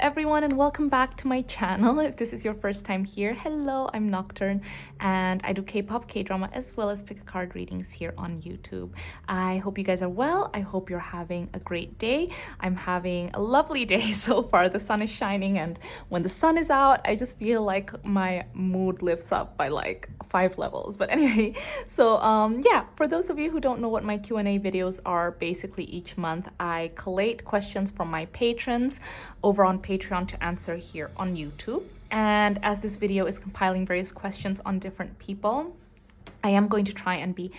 everyone, and welcome back to my channel. If this is your first time here, hello, I'm Nocturne, and I do K-pop, K-drama, as well as pick a card readings here on YouTube. I hope you guys are well. I hope you're having a great day. I'm having a lovely day so far. The sun is shining, and when the sun is out, I just feel like my mood lifts up by like 5 levels. But anyway, so yeah, for those of you who don't know what my Q&A videos are, basically each month I collate questions from my patrons over on Patreon to answer here on YouTube. And as this video is compiling various questions on different people, I am going to try and be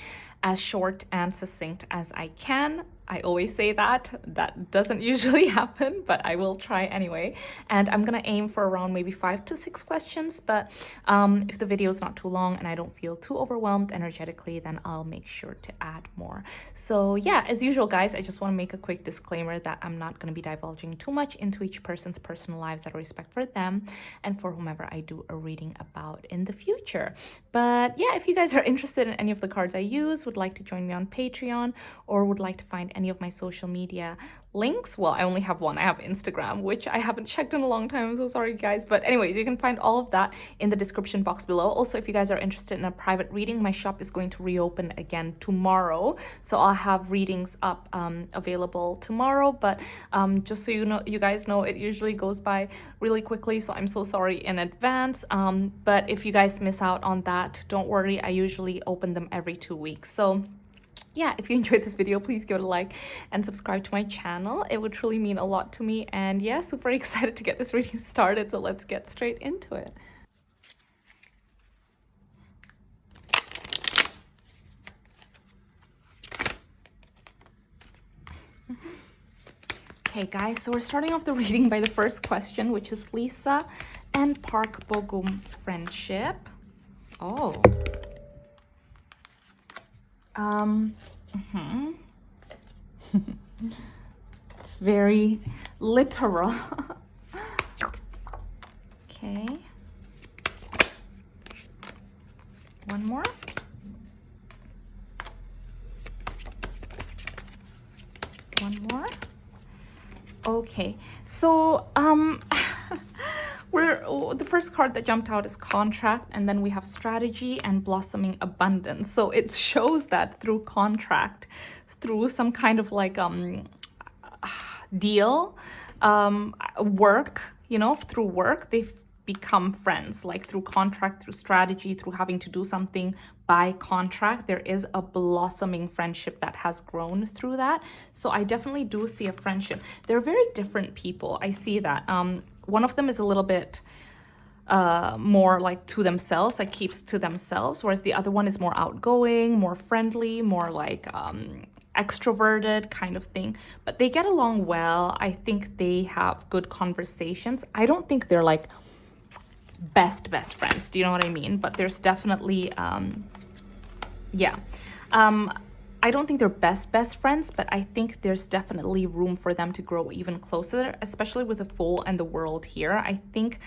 as short and succinct as I can. I always say that doesn't usually happen, but I will try anyway. And I'm gonna aim for around maybe 5 to 6 questions, but if the video is not too long and I don't feel too overwhelmed energetically, then I'll make sure to add more. So yeah, as usual guys, I just want to make a quick disclaimer that I'm not going to be divulging too much into each person's personal lives out of respect for them and for whomever I do a reading about in the future. But yeah, if you guys are interested in any of the cards I use, would like to join me on Patreon, or would like to find any of my social media links, well, I only have one. I have Instagram, which I haven't checked in a long time. I'm so sorry guys, but anyways, you can find all of that in the description box below. Also, if you guys are interested in a private reading, my shop is going to reopen again tomorrow, so I'll have readings up available tomorrow. But just so you guys know, it usually goes by really quickly, so I'm so sorry in advance. But if you guys miss out on that, don't worry, I usually open them every 2 weeks. So yeah, if you enjoyed this video, please give it a like and subscribe to my channel. It would truly mean a lot to me. And yeah, super excited to get this reading started. So let's get straight into it. Okay guys, so we're starting off the reading by the first question, which is Lisa and Park Bogum friendship. Oh. It's very literal. Okay. One more. One more. Okay. So, the first card that jumped out is contract, and then we have strategy and blossoming abundance. So it shows that through contract, through some kind of like deal, work, through work, they've become friends. Like through contract, through strategy, through having to do something by contract, there is a blossoming friendship that has grown through that. So I definitely do see a friendship. They're very different people. I see that. One of them is a little bit more like to themselves, like keeps to themselves, whereas the other one is more outgoing, more friendly, more like extroverted kind of thing. But they get along well. I think they have good conversations. I don't think they're like best friends, do you know what I mean? But there's definitely I don't think they're best friends, but I think there's definitely room for them to grow even closer, especially with the Fool and the World here. I think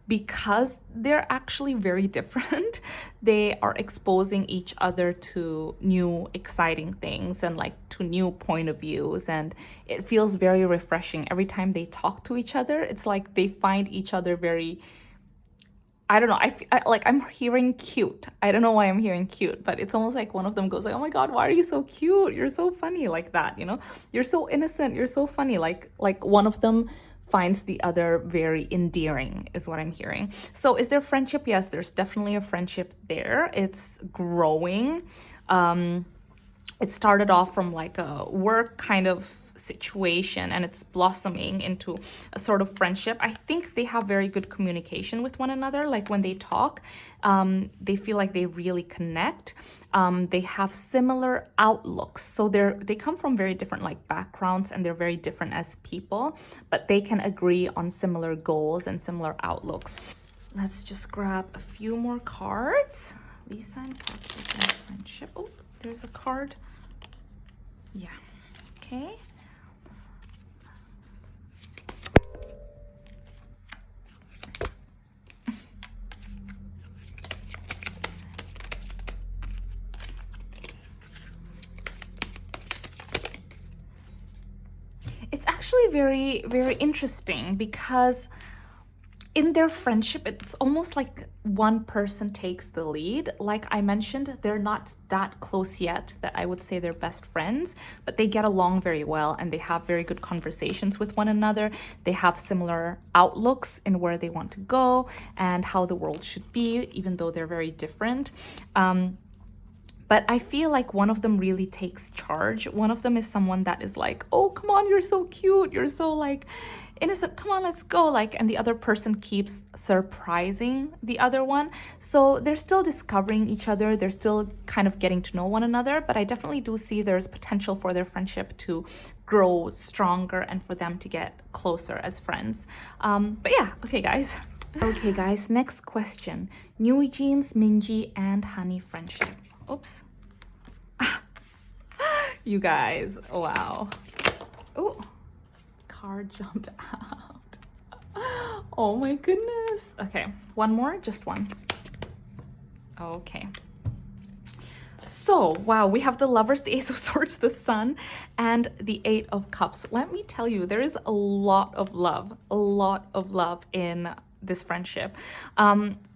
because they're actually very different, they are exposing each other to new exciting things and like to new point of views, and it feels very refreshing every time they talk to each other. It's like they find each other very, I don't know, I'm hearing cute. I don't know why I'm hearing cute, but it's almost like one of them goes like, oh my god, why are you so cute? You're so funny, like that, You're so innocent, you're so funny. Like one of them finds the other very endearing, is what I'm hearing. So is there friendship? Yes, there's definitely a friendship there. It's growing. It started off from like a work kind of situation, and it's blossoming into a sort of friendship. I think they have very good communication with one another. Like when they talk, they feel like they really connect. They have similar outlooks, so they come from very different like backgrounds, and they're very different as people, but they can agree on similar goals and similar outlooks. Let's just grab a few more cards. Lisa and Park friendship. Oh, there's a card. Yeah. Okay. actually very, very interesting because in their friendship, it's almost like one person takes the lead. Like I mentioned, they're not that close yet that I would say they're best friends, but they get along very well and they have very good conversations with one another. They have similar outlooks in where they want to go and how the world should be, even though they're very different. But I feel like one of them really takes charge. One of them is someone that is like, oh, come on, you're so cute. You're so like innocent. Come on, let's go. Like, and the other person keeps surprising the other one. So they're still discovering each other. They're still kind of getting to know one another. But I definitely do see there's potential for their friendship to grow stronger and for them to get closer as friends. But yeah, okay, guys. Okay, guys, next question. New Jeans, Minji, and Hanni friendship. Oops. You guys, wow. Oh, car jumped out. Oh my goodness. Okay, one more, just one. Okay. So, wow, we have the Lovers, the Ace of Swords, the Sun, and the Eight of Cups. Let me tell you, there is a lot of love in this friendship.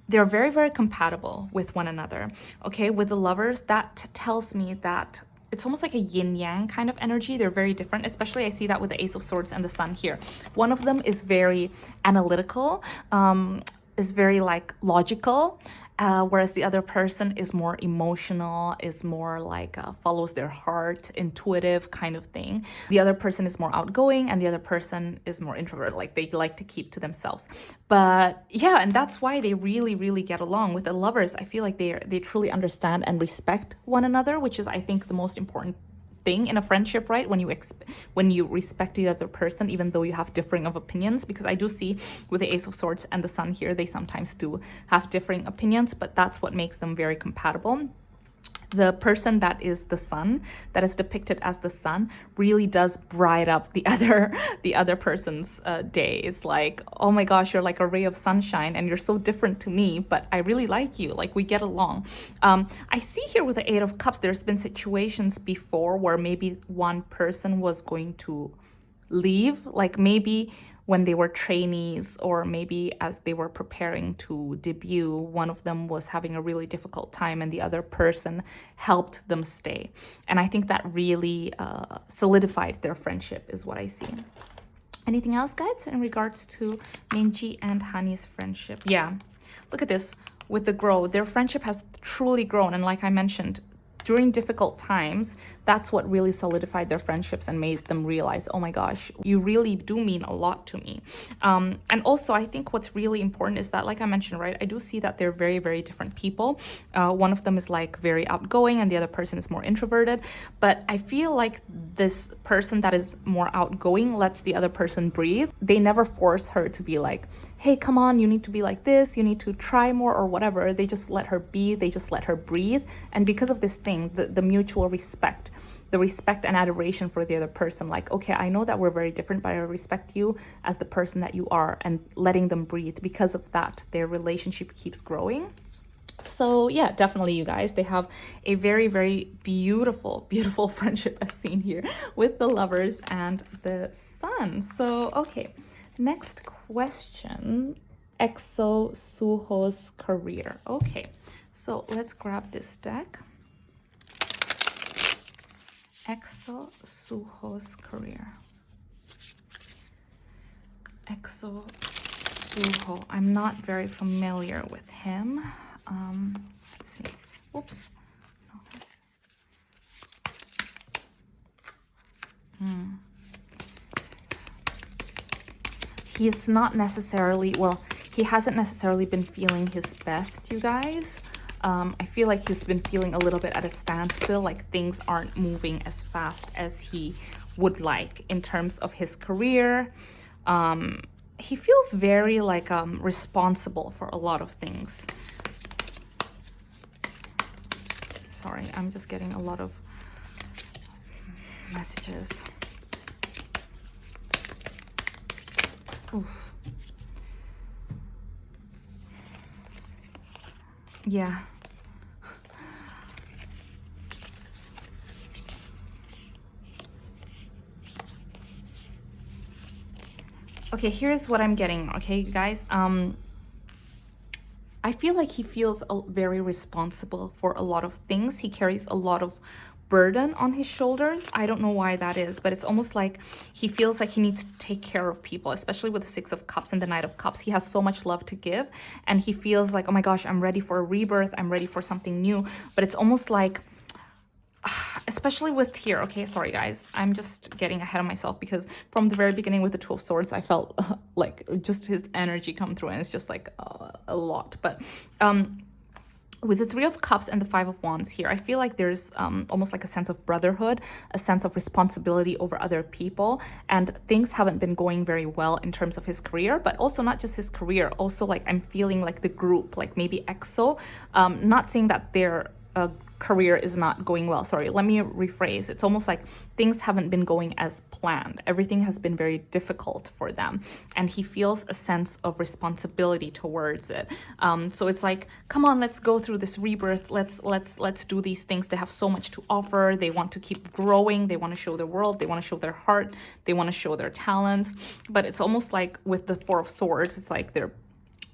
They're very, very compatible with one another. Okay, with the Lovers, that tells me that it's almost like a yin-yang kind of energy. They're very different, especially I see that with the Ace of Swords and the Sun here. One of them is very analytical, is very like logical, whereas the other person is more emotional, is more like follows their heart, intuitive kind of thing. The other person is more outgoing and the other person is more introverted, like they like to keep to themselves. But yeah, and that's why they really, really get along. With the Lovers, I feel like they truly understand and respect one another, which is, I think, the most important thing in a friendship, right? When you respect the other person, even though you have differing of opinions. Because I do see with the Ace of Swords and the Sun here, they sometimes do have differing opinions, but that's what makes them very compatible. The person that is the Sun, that is depicted as the Sun, really does bright up the other person's day. It's like, oh my gosh, you're like a ray of sunshine and you're so different to me, but I really like you, like we get along. I see here with the Eight of Cups, there's been situations before where maybe one person was going to leave, like maybe when they were trainees or maybe as they were preparing to debut, one of them was having a really difficult time and the other person helped them stay. And I think that really solidified their friendship is what I see. Anything else, guys, in regards to Minji and Hanni's friendship? Yeah, look at this. With the grow, their friendship has truly grown. And like I mentioned, during difficult times, that's what really solidified their friendships and made them realize, oh my gosh, you really do mean a lot to me. And also, I think what's really important is that, like I mentioned, right, I do see that they're very, very different people. One of them is like very outgoing and the other person is more introverted. But I feel like this person that is more outgoing lets the other person breathe. They never force her to be like, hey, come on, you need to be like this, you need to try more or whatever. They just let her be, they just let her breathe. And because of this thing, the mutual respect, the respect and adoration for the other person, like, okay, I know that we're very different, but I respect you as the person that you are, and letting them breathe. Because of that, their relationship keeps growing. So yeah, definitely, you guys, they have a very, very beautiful, beautiful friendship as seen here with the Lovers and the Sun. So, okay. Next question, EXO Suho's career. Okay, so let's grab this deck. EXO Suho's career. EXO Suho. I'm not very familiar with him. Let's see. Oops. He's not necessarily, well, he hasn't necessarily been feeling his best, you guys. I feel like he's been feeling a little bit at a standstill, like things aren't moving as fast as he would like in terms of his career. He feels very like responsible for a lot of things. Sorry, I'm just getting a lot of messages. Oof. Yeah. Okay, here's what I'm getting, okay, guys. I feel like he feels very responsible for a lot of things. He carries a lot of burden on his shoulders. I don't know why that is, but it's almost like he feels like he needs to take care of people, especially with the Six of Cups and the Knight of Cups. He has so much love to give, and he feels like, oh my gosh, I'm ready for a rebirth. I'm ready for something new. But it's almost like, especially with here, okay, sorry guys, I'm just getting ahead of myself, because from the very beginning with the Two of Swords, I felt like just his energy come through, and it's just like a lot. But with the Three of Cups and the Five of Wands here, I feel like there's almost like a sense of brotherhood, a sense of responsibility over other people, and things haven't been going very well in terms of his career, but also not just his career, also like I'm feeling like the group, like maybe EXO, not saying that they're career is not going well. Sorry, let me rephrase. It's almost like things haven't been going as planned. Everything has been very difficult for them, and he feels a sense of responsibility towards it. So it's like, come on, let's go through this rebirth. Let's do these things. They have so much to offer. They want to keep growing. They want to show the world. They want to show their heart. They want to show their talents. But it's almost like with the Four of Swords, it's like they're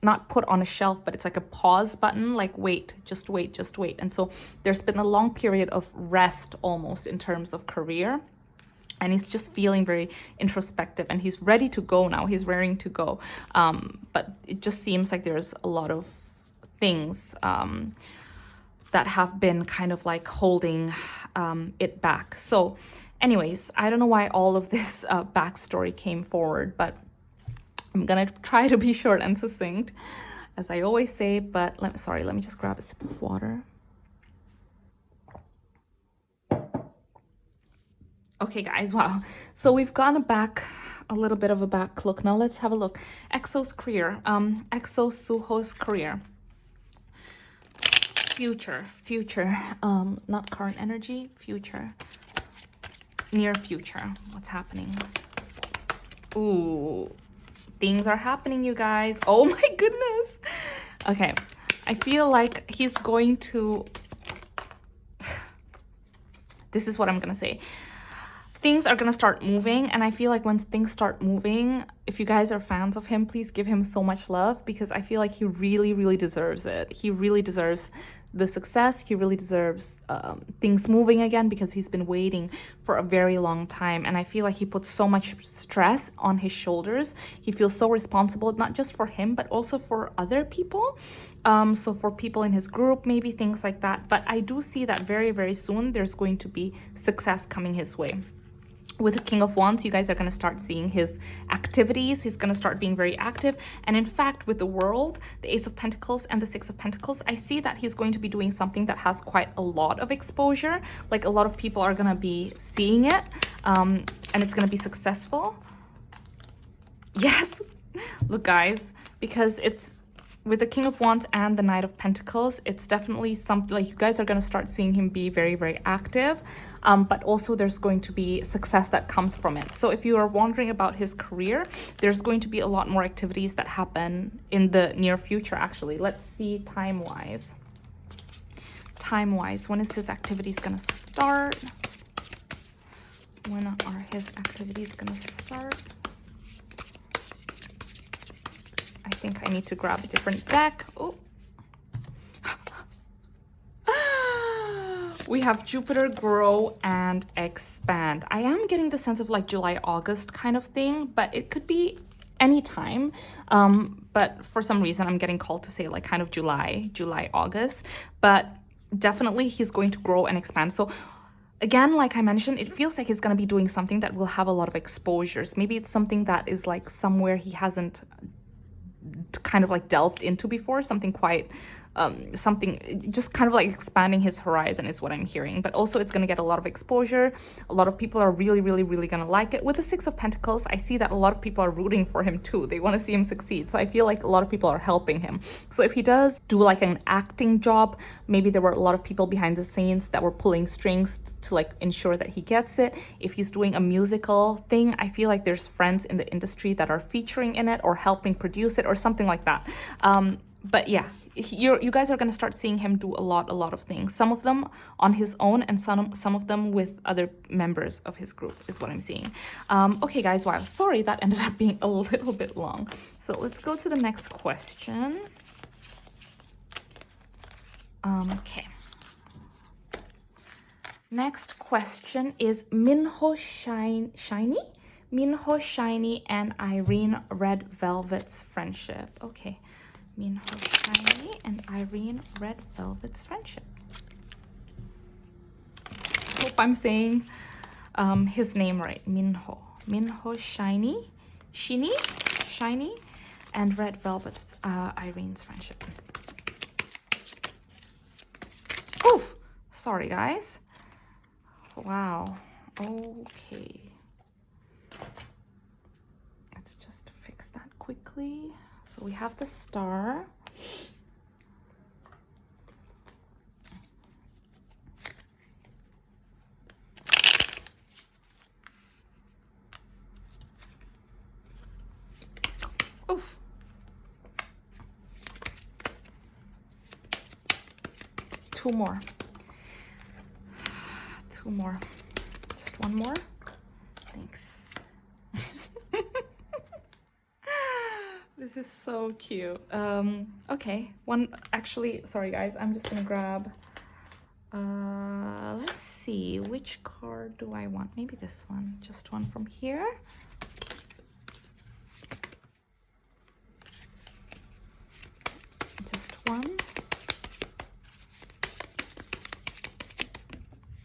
not put on a shelf, but it's like a pause button, like wait, just wait, just wait. And so there's been a long period of rest almost in terms of career, and he's just feeling very introspective, and he's ready to go now. He's raring to go, but it just seems like there's a lot of things that have been kind of like holding it back. So anyways, I don't know why all of this backstory came forward, but I'm gonna try to be short and succinct, as I always say, but let me just grab a sip of water. Okay, guys, wow. So we've gone back a little bit of a back look. Now let's have a look. EXO's career, EXO Suho's career. Future, not current energy, future, near future. What's happening? Ooh. Things are happening, you guys. Oh my goodness. Okay, I feel like he's going to... This is what I'm gonna say. Things are gonna start moving, and I feel like when things start moving, if you guys are fans of him, please give him so much love, because I feel like he really, really deserves it. He really deserves the success. He really deserves things moving again, because he's been waiting for a very long time, and I feel like he puts so much stress on his shoulders. He feels so responsible, not just for him, but also for other people. So for people in his group, maybe things like that. But I do see that very, very soon there's going to be success coming his way. With the King of Wands, you guys are going to start seeing his activities. He's going to start being very active. And in fact, with the World, the Ace of Pentacles and the Six of Pentacles, I see that he's going to be doing something that has quite a lot of exposure. Like a lot of people are going to be seeing it, and it's going to be successful. Yes, look guys, because it's with the King of Wands and the Knight of Pentacles, it's definitely something like you guys are going to start seeing him be very, very active, but also there's going to be success that comes from it. So if you are wondering about his career, there's going to be a lot more activities that happen in the near future, actually. Let's see time-wise. Time-wise, when is his activities going to start? When are his activities going to start? I think I need to grab a different deck. Oh. We have Jupiter, Grow, and Expand. I am getting the sense of like July, August kind of thing, but it could be any time. But for some reason, I'm getting called to say like kind of July, August. But definitely he's going to grow and expand. So again, like I mentioned, it feels like he's going to be doing something that will have a lot of exposures. Maybe it's something that is like somewhere he hasn't kind of like delved into before, something quite something just kind of like expanding his horizon is what I'm hearing. But also it's going to get a lot of exposure. A lot of people are really, really, really going to like it. With the Six of Pentacles, I see that a lot of people are rooting for him too. They want to see him succeed. So I feel like a lot of people are helping him. So if he does do like an acting job, maybe there were a lot of people behind the scenes that were pulling strings to like ensure that he gets it. If he's doing a musical thing, I feel like there's friends in the industry that are featuring in it or helping produce it or something like that. But yeah, you guys are going to start seeing him do a lot of things, some of them on his own and some of them with other members of his group is what I'm seeing. Okay guys, wow, sorry that ended up being a little bit long. So let's go to the next question. Okay, next question is Minho Shinee, Minho Shinee and Irene Red Velvet's friendship. Okay, Minho Shinee and Irene Red Velvet's friendship. Hope I'm saying his name right. Minho Shinee, and Red Velvet's Irene's friendship. Oof, sorry guys. Wow. Okay. Let's just fix that quickly. So we have the star. Oof. Two more. Just one more. Thanks. This is so cute. Okay, actually, sorry guys, I'm just gonna grab, let's see, which card do I want? Maybe this one, just one from here. Just one.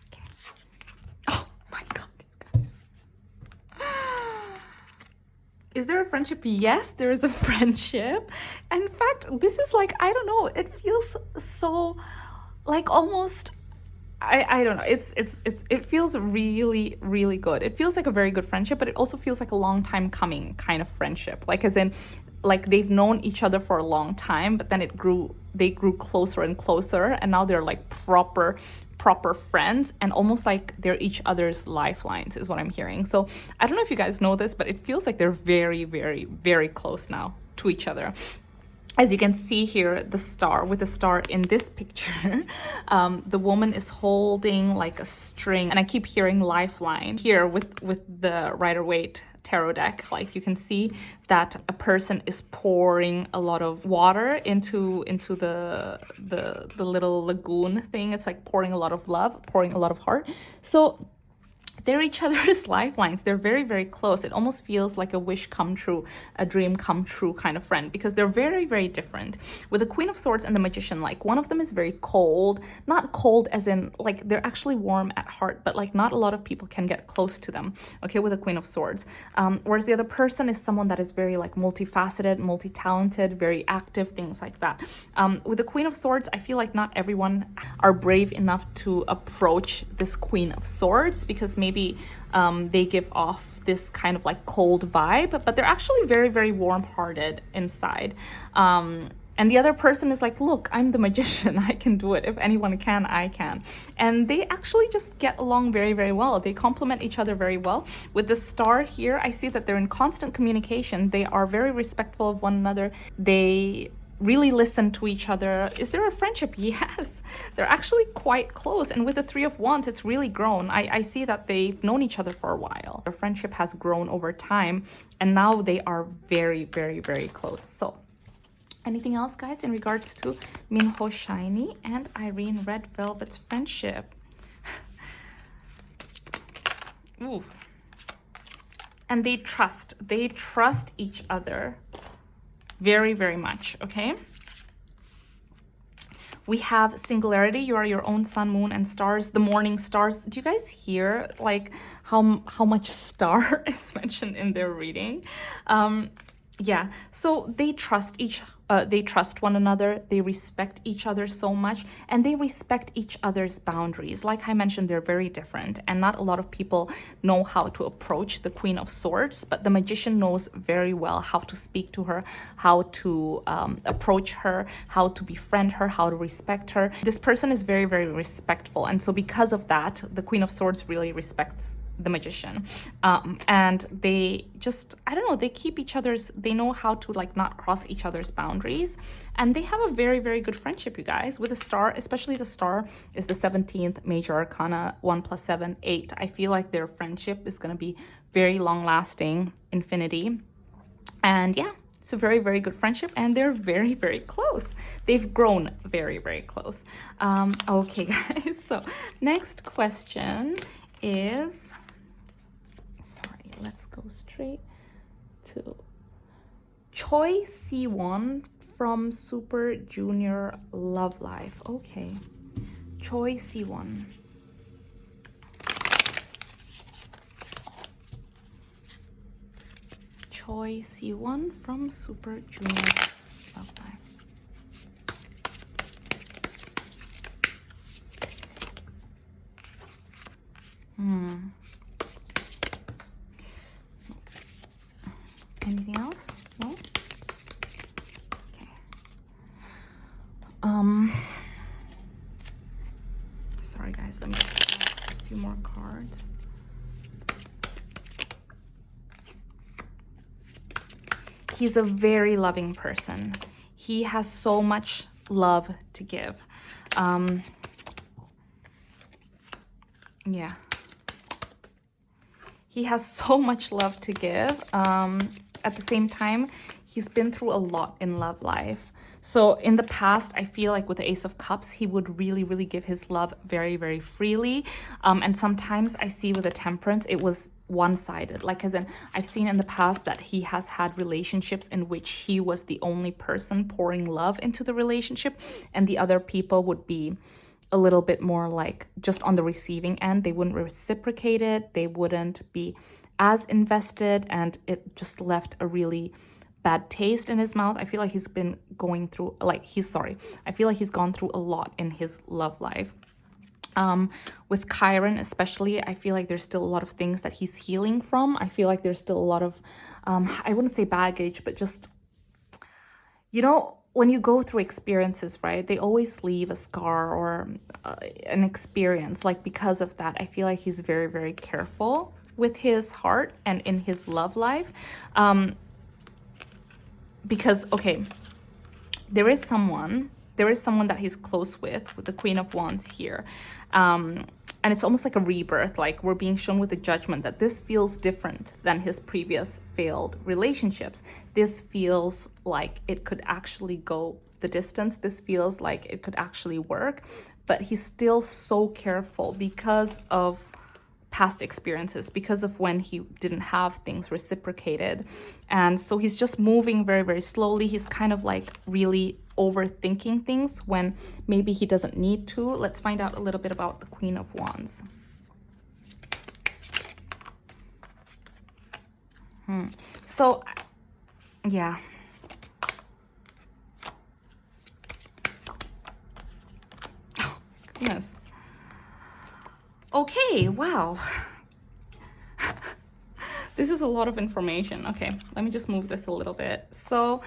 Okay. Oh my God, you guys. Is there a friendship? Yes, there is a friendship. In fact, this is like, I don't know, it feels so like almost, I don't know, it feels really, really good. It feels like a very good friendship, but it also feels like a long time coming kind of friendship. Like as in, like they've known each other for a long time, but then they grew closer and closer, and now they're like proper friends, and almost like they're each other's lifelines is what I'm hearing. So I don't know if you guys know this, but it feels like they're very, very, very close now to each other. As you can see here, the star in this picture, the woman is holding like a string, and I keep hearing lifeline here with the Rider-Waite tarot deck. Like you can see that a person is pouring a lot of water into the little lagoon thing. It's like pouring a lot of love, pouring a lot of heart. So they're each other's lifelines. They're very, very close. It almost feels like a wish come true, a dream come true kind of friend, because they're very, very different. With the Queen of Swords and the Magician, like one of them is very cold, not cold as in like they're actually warm at heart, but like not a lot of people can get close to them, okay, with the Queen of Swords. Whereas the other person is someone that is very like multifaceted, multi-talented, very active, things like that. With the Queen of Swords, I feel like not everyone are brave enough to approach this Queen of Swords, because maybe they give off this kind of like cold vibe, but they're actually very, very warm-hearted inside. And the other person is like, look, I'm the magician, I can do it. If anyone can, I can. And they actually just get along very, very well. They complement each other very well. With the star here, I see that they're in constant communication. They are very respectful of one another. They really listen to each other. Is there a friendship? Yes, they're actually quite close. And with the Three of Wands, it's really grown. I see that they've known each other for a while. Their friendship has grown over time, and now they are very, very, very close. So anything else, guys, in regards to Minho Shinee and Irene Red Velvet's friendship? Ooh. And they trust each other very, very much, okay? We have singularity. You are your own sun, moon, and stars, the morning stars. Do you guys hear like how much star is mentioned in their reading? Yeah, so they trust one another, they respect each other so much, and they respect each other's boundaries. Like I mentioned, they're very different, and not a lot of people know how to approach the Queen of Swords, but the Magician knows very well how to speak to her, how to approach her, how to befriend her, how to respect her. This person is very, very respectful, and so because of that, the Queen of Swords really respects the magician, and they just, I don't know, they keep each other's, they know how to like not cross each other's boundaries, and they have a very, very good friendship, you guys, with the star. Especially the star is the 17th major arcana, 1 + 7 8. I feel like their friendship is going to be very long lasting, infinity. And yeah, it's a very, very good friendship, and they're very, very close. They've grown very, very close. Okay, guys, so next question is, sorry, let's go straight to Choi Siwon from Super Junior Love Life. Okay, Choi Siwon. Choi Siwon from Super Junior Love Life. Anything else? No? Okay. Sorry guys, let me just grab a few more cards. He's a very loving person. He has so much love to give. Yeah. He has so much love to give. At the same time, he's been through a lot in love life. So in the past, I feel like with the Ace of Cups, he would really, really give his love very, very freely. And sometimes I see with the Temperance, it was one-sided. Like, as in, I've seen in the past that he has had relationships in which he was the only person pouring love into the relationship, and the other people would be a little bit more like just on the receiving end. They wouldn't reciprocate it. They wouldn't be as invested, and it just left a really bad taste in his mouth. I feel like he's been going through, I feel like he's gone through a lot in his love life. With Chiron especially, I feel like there's still a lot of things that he's healing from. I feel like there's still a lot of, I wouldn't say baggage, but just, you know, when you go through experiences, right, they always leave a scar or an experience. Like, because of that, I feel like he's very, very careful with his heart and in his love life. Because, okay, there is someone that he's close with the Queen of Wands here. And it's almost like a rebirth. Like, we're being shown with the Judgment that this feels different than his previous failed relationships. This feels like it could actually go the distance. This feels like it could actually work. But he's still so careful because of past experiences, because of when he didn't have things reciprocated. And so he's just moving very, very slowly. He's kind of like really overthinking things when maybe he doesn't need to. Let's find out a little bit about the Queen of Wands. So, yeah. Oh, goodness. Okay, wow. This is a lot of information. Okay, let me just move this a little bit. So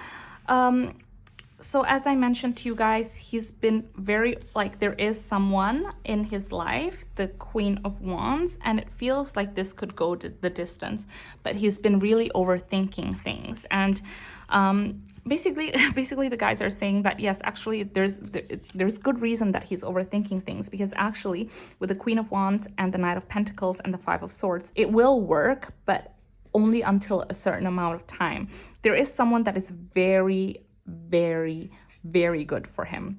as I mentioned to you guys, he's been very, like, there is someone in his life, the Queen of Wands, and it feels like this could go to the distance, but he's been really overthinking things. And basically the guys are saying that, yes, actually there's good reason that he's overthinking things, because actually with the Queen of Wands and the Knight of Pentacles and the Five of Swords, it will work, but only until a certain amount of time. There is someone that is very, very, very good for him.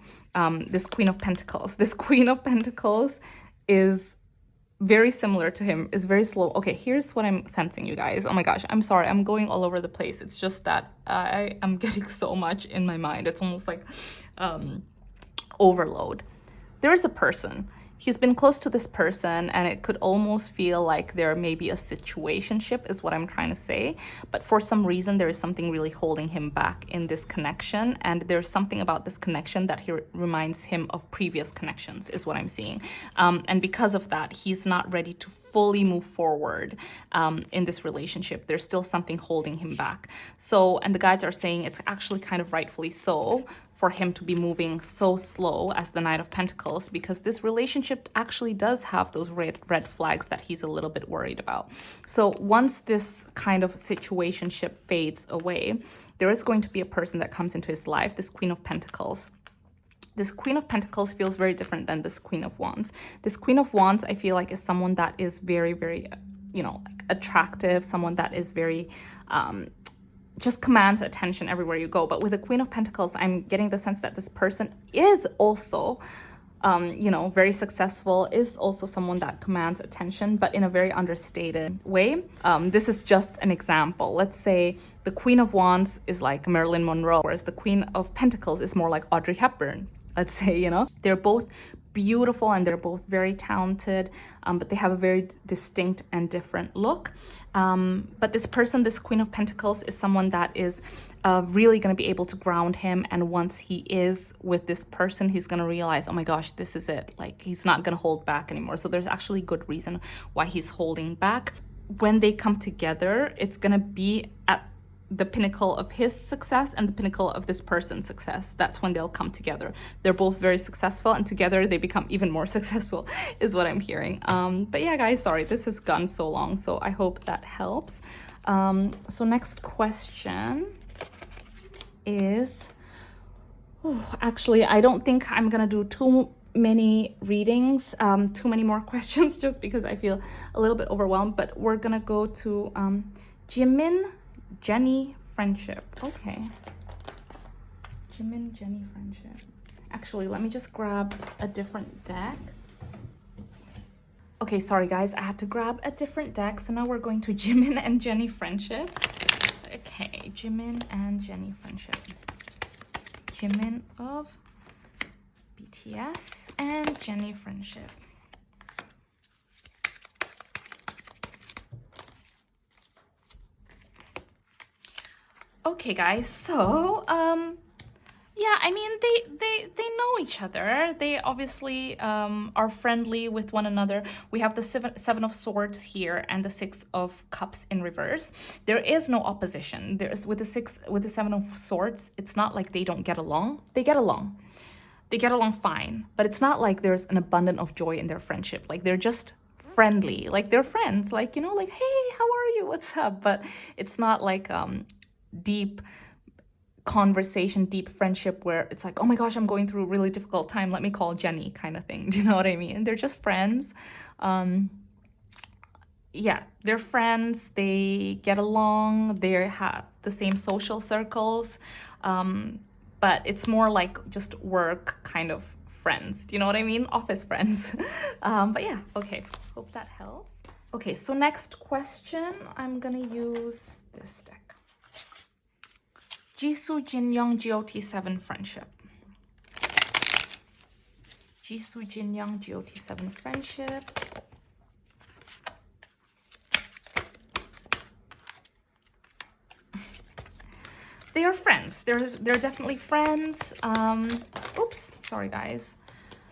This Queen of Pentacles. This Queen of Pentacles is very similar to him, is very slow. Okay, here's what I'm sensing, you guys. Oh my gosh, I'm sorry, I'm going all over the place. It's just that I am getting so much in my mind. It's almost like overload. There is a person. He's been close to this person, and it could almost feel like there may be a situationship, is what I'm trying to say. But for some reason, there is something really holding him back in this connection. And there's something about this connection that he reminds him of previous connections, is what I'm seeing. And because of that, he's not ready to fully move forward in this relationship. There's still something holding him back. So, and the guides are saying it's actually kind of rightfully so, for him to be moving so slow as the Knight of Pentacles, because this relationship actually does have those red flags that he's a little bit worried about. So once this kind of situationship fades away, there is going to be a person that comes into his life, this Queen of Pentacles. This Queen of Pentacles feels very different than this Queen of Wands. This Queen of Wands, I feel like, is someone that is very, very, you know, attractive, someone that is very, just commands attention everywhere you go. But with the Queen of Pentacles, I'm getting the sense that this person is also, you know, very successful, is also someone that commands attention, but in a very understated way. This is just an example. Let's say the Queen of Wands is like Marilyn Monroe, whereas the Queen of Pentacles is more like Audrey Hepburn. Let's say, you know, they're both beautiful and they're both very talented, but they have a very distinct and different look. But this person, this Queen of Pentacles, is someone that is really going to be able to ground him. And once he is with this person, he's going to realize, oh my gosh, this is it. Like, he's not going to hold back anymore. So there's actually good reason why he's holding back. When they come together, it's going to be at the pinnacle of his success and the pinnacle of this person's success. That's when they'll come together. They're both very successful, and together they become even more successful, is what I'm hearing. But yeah, guys, sorry, this has gone so long, so I hope that helps. So next question is, actually, I don't think I'm gonna do too many readings, too many more questions, just because I feel a little bit overwhelmed. But we're gonna go to Jimin, Jennie friendship. Okay. Jimin, Jennie friendship. Actually, let me just grab a different deck. Okay, sorry guys, I had to grab a different deck. So now we're going to Jimin and Jennie friendship. Okay, Jimin and Jennie friendship. Jimin of BTS and Jennie friendship. Okay, guys, so yeah, I mean, they know each other. They obviously are friendly with one another. We have the seven of Swords here and the Six of Cups in reverse. There is no opposition. There's with the Seven of Swords, it's not like they don't get along. They get along. They get along fine, but it's not like there's an abundance of joy in their friendship. Like, they're just friendly. Like, they're friends. Like, you know, like, hey, how are you? What's up? But it's not like deep conversation, deep friendship where it's like, oh my gosh, I'm going through a really difficult time, let me call Jennie, kind of thing. Do you know what I mean? They're just friends. Yeah, they're friends, they get along, they have the same social circles, but it's more like just work kind of friends. Do you know what I mean? Office friends. But yeah, okay, hope that helps. Okay, so next question, I'm gonna use this deck. Jisoo, Jinyoung, GOT7 friendship. Jisoo, Jinyoung, GOT7 friendship. They are friends. They're definitely friends. Oops, sorry guys.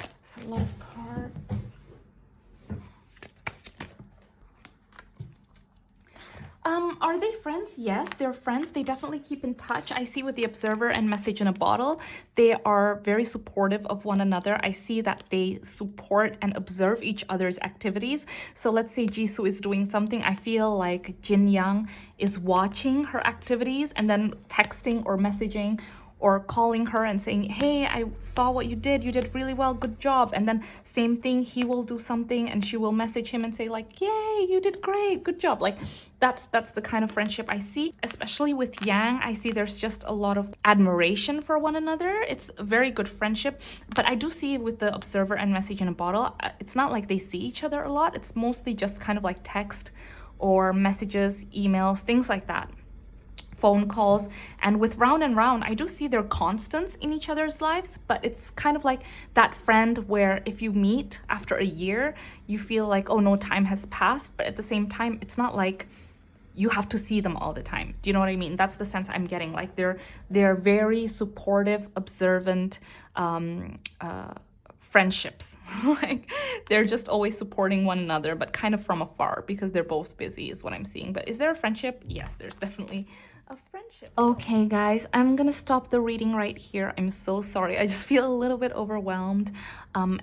It's a lot of cards. Are they friends? Yes, they're friends. They definitely keep in touch. I see with the Observer and Message in a Bottle, they are very supportive of one another. I see that they support and observe each other's activities. So let's say Jisoo is doing something. I feel like Jinyoung is watching her activities and then texting or messaging or calling her and saying, hey, I saw what you did really well, good job. And then same thing, he will do something and she will message him and say like, yay, you did great, good job. Like that's the kind of friendship I see. Especially with Yang, I see there's just a lot of admiration for one another. It's a very good friendship. But I do see with the Observer and Message in a Bottle, it's not like they see each other a lot. It's mostly just kind of like text or messages, emails, things like that. Phone calls. And with Round and Round, I do see their constants in each other's lives, but it's kind of like that friend where if you meet after a year, you feel like, oh no, time has passed, but at the same time, it's not like you have to see them all the time. Do you know what I mean? That's the sense I'm getting. Like they're very supportive, observant friendships. Like they're just always supporting one another, but kind of from afar because they're both busy is what I'm seeing. But is there a friendship? Yes, there's definitely a friendship. Okay, guys, I'm gonna stop the reading right here. I'm so sorry. I just feel a little bit overwhelmed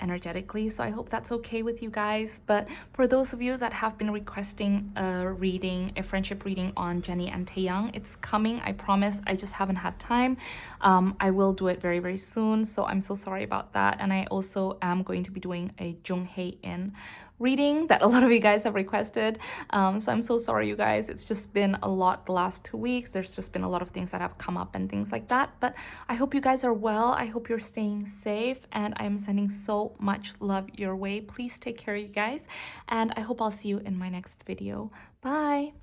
energetically, so I hope that's okay with you guys. But for those of you that have been requesting a friendship reading on Jennie and Taeyang, it's coming, I promise. I just haven't had time. I will do it very, very soon, so I'm so sorry about that. And I also am going to be doing a Jung Hae In reading that a lot of you guys have requested. So I'm so sorry, you guys. It's just been a lot the last 2 weeks. There's just been a lot of things that have come up and things like that. But I hope you guys are well. I hope you're staying safe. And I am sending so much love your way. Please take care, you guys. And I hope I'll see you in my next video. Bye.